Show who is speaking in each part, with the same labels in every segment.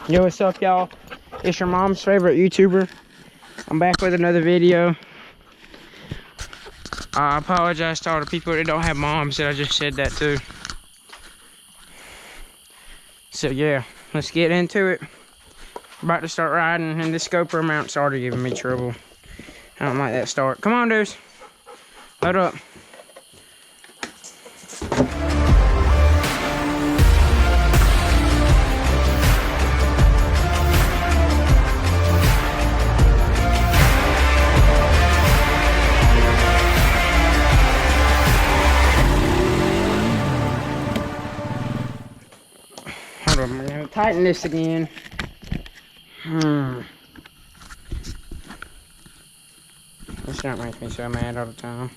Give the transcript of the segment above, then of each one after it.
Speaker 1: Yo, what's up, y'all? It's your mom's favorite YouTuber. I'm back with another video. I apologize to all the people that don't have moms that I just said that to. So yeah, let's get into it. About to start riding, and this GoPro mount's already giving me trouble. I don't like that start. Come on, Deuce. Load up. Hold on, I'm gonna tighten this again. This don't make me so mad all the time.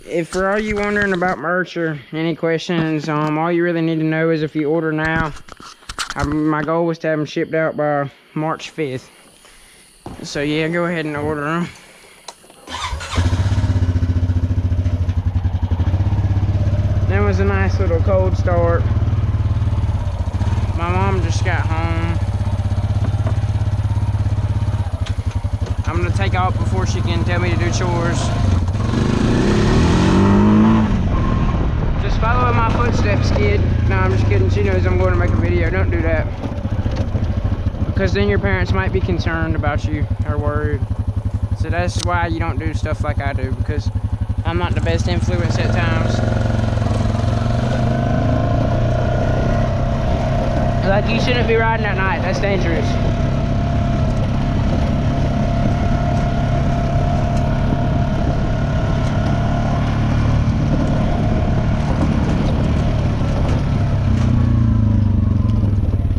Speaker 1: If for all you wondering about merch or any questions, all you really need to know is if you order now, my goal was to have them shipped out by March 5th. So yeah, go ahead and order them. That was a nice little cold start. My mom just got home. I'm gonna take off before she can tell me to do chores. Just follow in my footsteps, kid. No, I'm just kidding. She knows I'm going to make a video. Don't do that. Because then your parents might be concerned about you or worried. So that's why you don't do stuff like I do, because I'm not the best influence at times. Like, you shouldn't be riding at night. That's dangerous.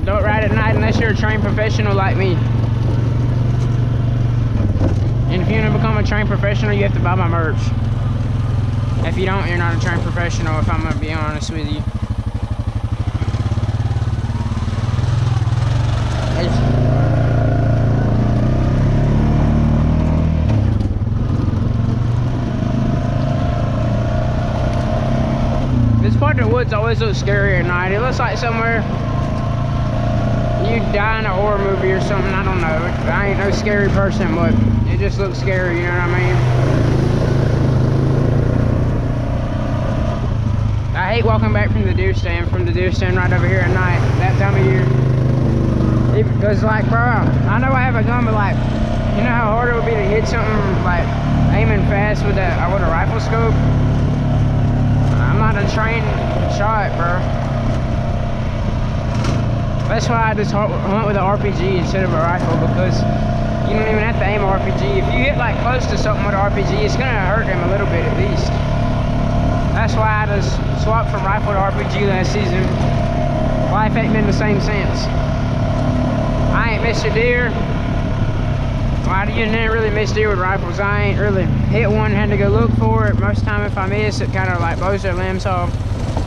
Speaker 1: Don't ride at night unless you're a trained professional like me. And if you want to become a trained professional, you have to buy my merch. If you don't, you're not a trained professional, if I'm going to be honest with you. This part of the woods always looks scary at night. It looks like somewhere you die in a horror movie or something. I don't know. I ain't no scary person, but it just looks scary, you know what I mean? I hate walking back from the Deuce stand, right over here at night, that time of year. Because, like, bro, I know I have a gun, but, like, you know how hard it would be to hit something, like, aiming fast with a rifle scope? I'm not a trained shot, bro. That's why I just went with an RPG instead of a rifle, because you don't even have to aim an RPG. If you hit, like, close to something with an RPG, it's gonna hurt them a little bit at least. That's why I just swapped from rifle to RPG last season. Life ain't been the same since. I ain't missed a deer. Well, you didn't really miss deer with rifles. I ain't really hit one, had to go look for it. Most of the time if I miss, it kind of like blows their limbs off.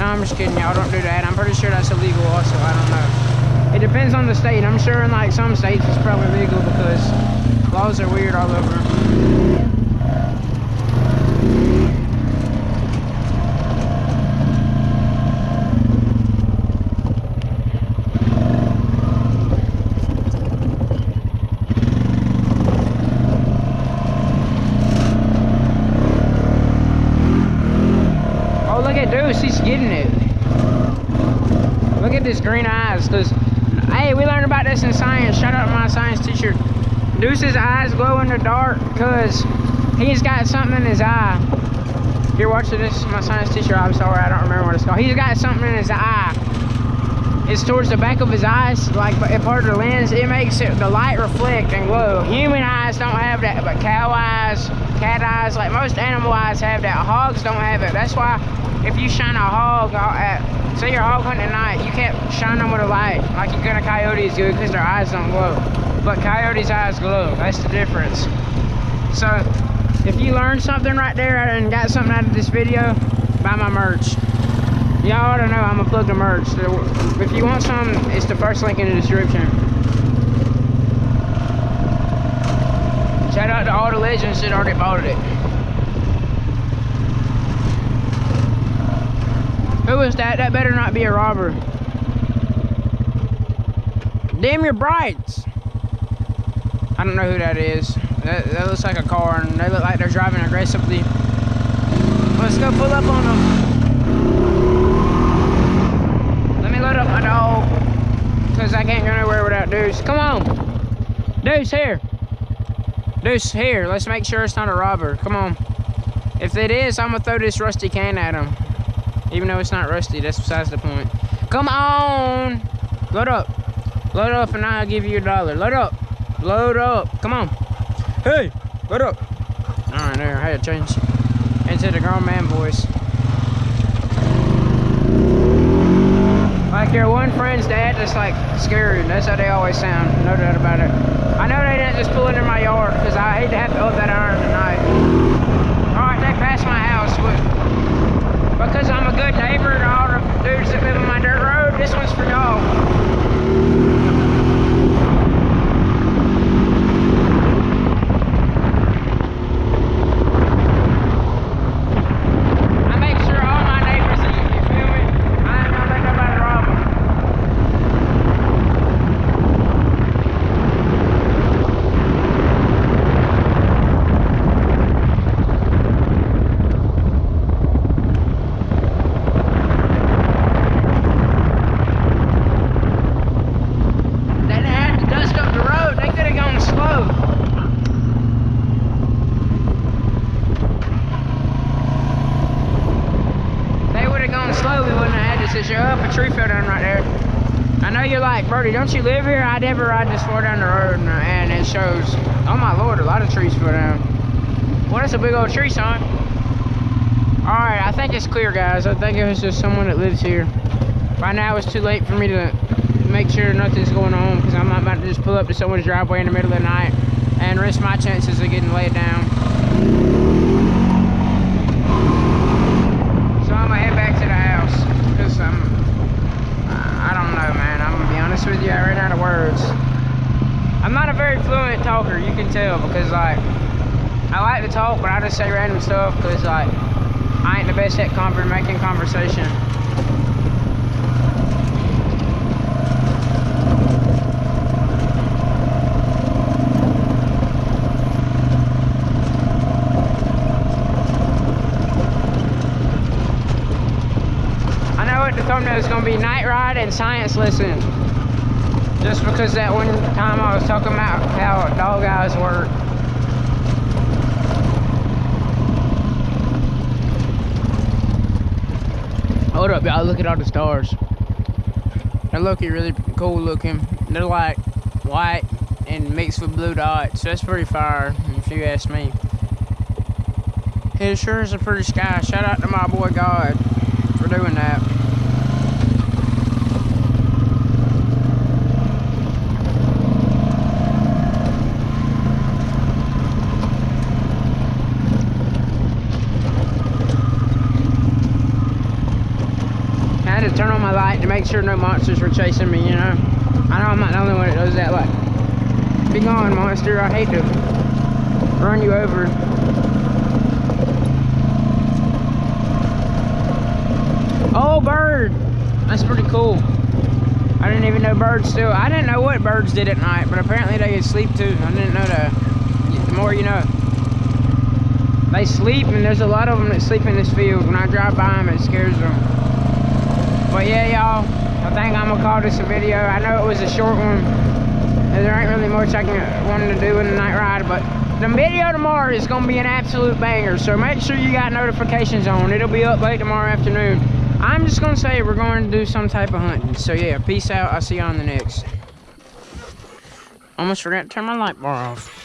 Speaker 1: No, I'm just kidding, y'all. Don't do that. I'm pretty sure that's illegal also. I don't know. It depends on the state. I'm sure in like some states it's probably legal because laws are weird all over. Deuce, he's getting it. Look at this green eyes. Hey, we learned about this in science. Shout out to my science teacher. Deuce's eyes glow in the dark because he's got something in his eye. You're watching this, my science teacher. I'm sorry, I don't remember what it's called. He's got something in his eye. It's towards the back of his eyes, like part of the lens. It makes the light reflect and glow. Human eyes don't have that, but cow eyes, cat eyes, like most animal eyes have that. Hogs don't have it. That's why if you shine a hog at, say you're hog hunting at night, you can't shine them with a light like you can a coyote's do because their eyes don't glow. But coyote's eyes glow. That's the difference. So if you learned something right there and got something out of this video, buy my merch. Y'all ought to know I'm gonna plug the merch. If you want some, it's the first link in the description. Shout out to all the legends that already bought it. Who was that? That better not be a robber. Damn your brights. I don't know who that is. That looks like a car, and they look like they're driving aggressively. Let's go pull up on them. Let me load up my dog, because I can't go nowhere without Deuce. Come on. Deuce, here. Deuce, here. Let's make sure it's not a robber. Come on. If it is, I'm going to throw this rusty can at him. Even though it's not rusty, that's besides the point. Come on. Load up. Load up, and I'll give you $1. Load up. Load up. Come on. Hey, load up. All right, there. I had to change into the grown man voice. Like your one friend's dad, just like scared. That's how they always sound. No doubt about it. I know they didn't just pull into my yard, because I hate to have to hold that iron tonight. All right, they passed my house, but because I'm a good neighbor to all the dudes that live on my dirt road, this one's for y'all. Brody, don't you live here? I never ride this far down the road, and it shows. Oh my lord, a lot of trees fell down. Well, that's a big old tree, son. All right, I think it's clear, guys. I think it was just someone that lives here. By now, it's too late for me to make sure nothing's going on, because I'm not about to just pull up to someone's driveway in the middle of the night and risk my chances of getting laid down. So I'm gonna head back to the house, because I don't know, man. I'm gonna be honest with you, I ran out of words. I'm not a very fluent talker, you can tell, because like I like to talk, but I just say random stuff because like I ain't the best at making conversation. The thumbnail is going to be night ride and science lesson, just because that one time I was talking about how dog eyes work. Hold up, y'all, look at all the stars. They're looking really cool looking. They're like white and mixed with blue dots. That's pretty fire, if you ask me. It sure is a pretty sky. Shout out to my boy God for doing that. To turn on my light to make sure no monsters were chasing me, you know. I know I'm not the only one that does that. Like, be gone, monster. I hate to run you over. Oh, bird. That's pretty cool. I didn't even know birds still. I didn't know what birds did at night, but apparently they could sleep too. I didn't know that. The more you know. They sleep, and there's a lot of them that sleep in this field. When I drive by them, it scares them. But yeah, y'all, I think I'm gonna call this a video. I know it was a short one, and there ain't really much I wanted to do in the night ride, but the video tomorrow is gonna be an absolute banger, so make sure you got notifications on. It'll be up late tomorrow afternoon. I'm just gonna say we're going to do some type of hunting. So yeah, peace out. I'll see you on the next. Almost forgot to turn my light bar off.